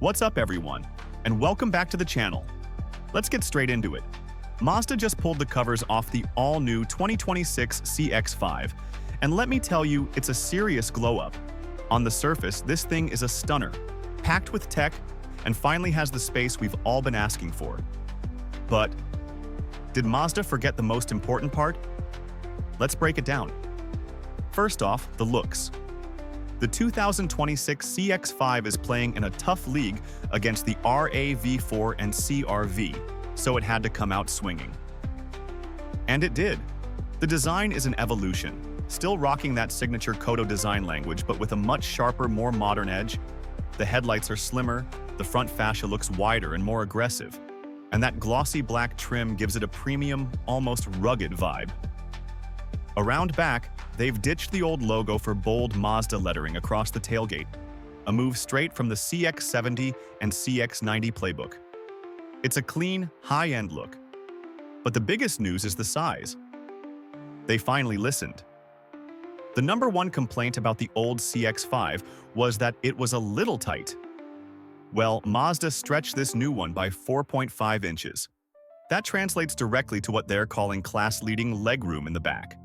What's up everyone, and welcome back to the channel. Let's get straight into it. Mazda just pulled the covers off the all-new 2026 CX-5, and let me tell you, it's a serious glow-up. On the surface, this thing is a stunner, packed with tech, and finally has the space we've all been asking for. But did Mazda forget the most important part? Let's break it down. First off, the looks. The 2026 CX-5 is playing in a tough league against the RAV4 and CR-V, so it had to come out swinging. And it did. The design is an evolution, still rocking that signature Kodo design language, but with a much sharper, more modern edge. The headlights are slimmer, the front fascia looks wider and more aggressive, and that glossy black trim gives it a premium, almost rugged vibe. Around back, they've ditched the old logo for bold Mazda lettering across the tailgate, a move straight from the CX-70 and CX-90 playbook. It's a clean, high-end look. But the biggest news is the size. They finally listened. The number one complaint about the old CX-5 was that it was a little tight. Well, Mazda stretched this new one by 4.5 inches. That translates directly to what they're calling class-leading legroom in the back.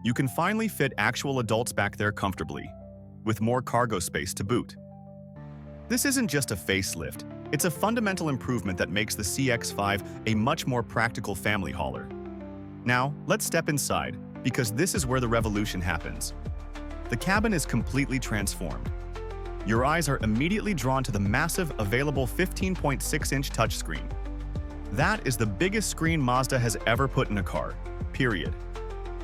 You can finally fit actual adults back there comfortably, with more cargo space to boot. This isn't just a facelift, it's a fundamental improvement that makes the CX-5 a much more practical family hauler. Now, let's step inside, because this is where the revolution happens. The cabin is completely transformed. Your eyes are immediately drawn to the massive, available 15.6-inch touchscreen. That is the biggest screen Mazda has ever put in a car, period.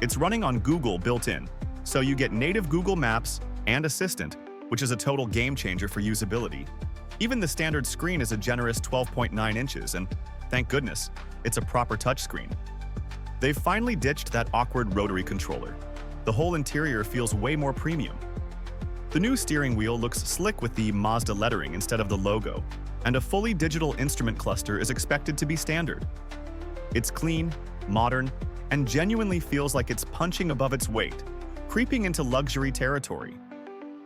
It's running on Google built-in, so you get native Google Maps and Assistant, which is a total game-changer for usability. Even the standard screen is a generous 12.9 inches, and thank goodness, it's a proper touchscreen. They've finally ditched that awkward rotary controller. The whole interior feels way more premium. The new steering wheel looks slick with the Mazda lettering instead of the logo, and a fully digital instrument cluster is expected to be standard. It's clean, modern, and genuinely feels like it's punching above its weight, creeping into luxury territory.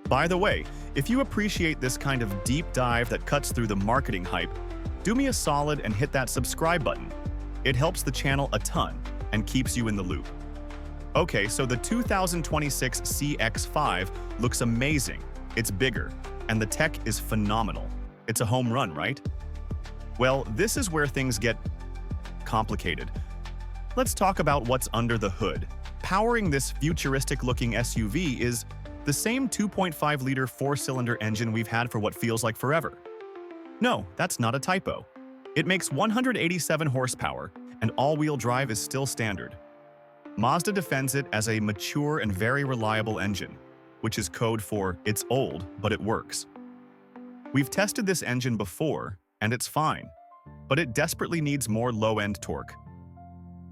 By the way, if you appreciate this kind of deep dive that cuts through the marketing hype, do me a solid and hit that subscribe button. It helps the channel a ton and keeps you in the loop. Okay, so the 2026 CX-5 looks amazing. It's bigger, and the tech is phenomenal. It's a home run, right? Well, this is where things get complicated. Let's talk about what's under the hood. Powering this futuristic-looking SUV is the same 2.5-liter four-cylinder engine we've had for what feels like forever. No, that's not a typo. It makes 187 horsepower, and all-wheel drive is still standard. Mazda defends it as a mature and very reliable engine, which is code for it's old, but it works. We've tested this engine before, and it's fine, but it desperately needs more low-end torque.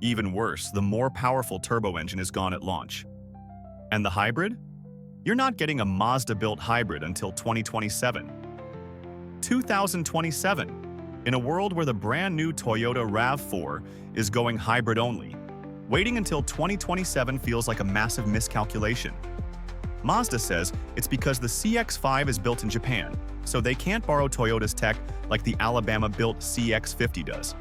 Even worse, the more powerful turbo engine is gone at launch. And the hybrid? You're not getting a Mazda-built hybrid until 2027. 2027, in a world where the brand-new Toyota RAV4 is going hybrid only. Waiting until 2027 feels like a massive miscalculation. Mazda says it's because the CX-5 is built in Japan, so they can't borrow Toyota's tech like the Alabama-built CX-50 does.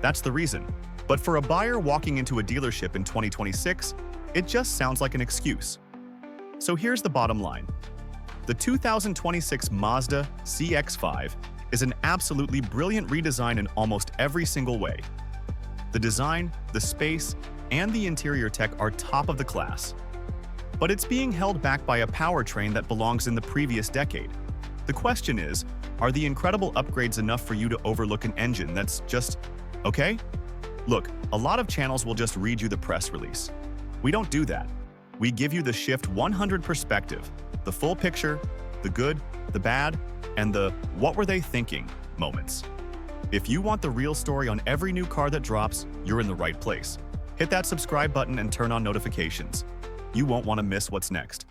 That's the reason. But for a buyer walking into a dealership in 2026, it just sounds like an excuse. So here's the bottom line. The 2026 Mazda CX-5 is an absolutely brilliant redesign in almost every single way. The design, the space, and the interior tech are top of the class. But it's being held back by a powertrain that belongs in the previous decade. The question is, are the incredible upgrades enough for you to overlook an engine that's just okay? Look, a lot of channels will just read you the press release. We don't do that. We give you the Shift 100 perspective, the full picture, the good, the bad, and the what were they thinking moments. If you want the real story on every new car that drops, you're in the right place. Hit that subscribe button and turn on notifications. You won't want to miss what's next.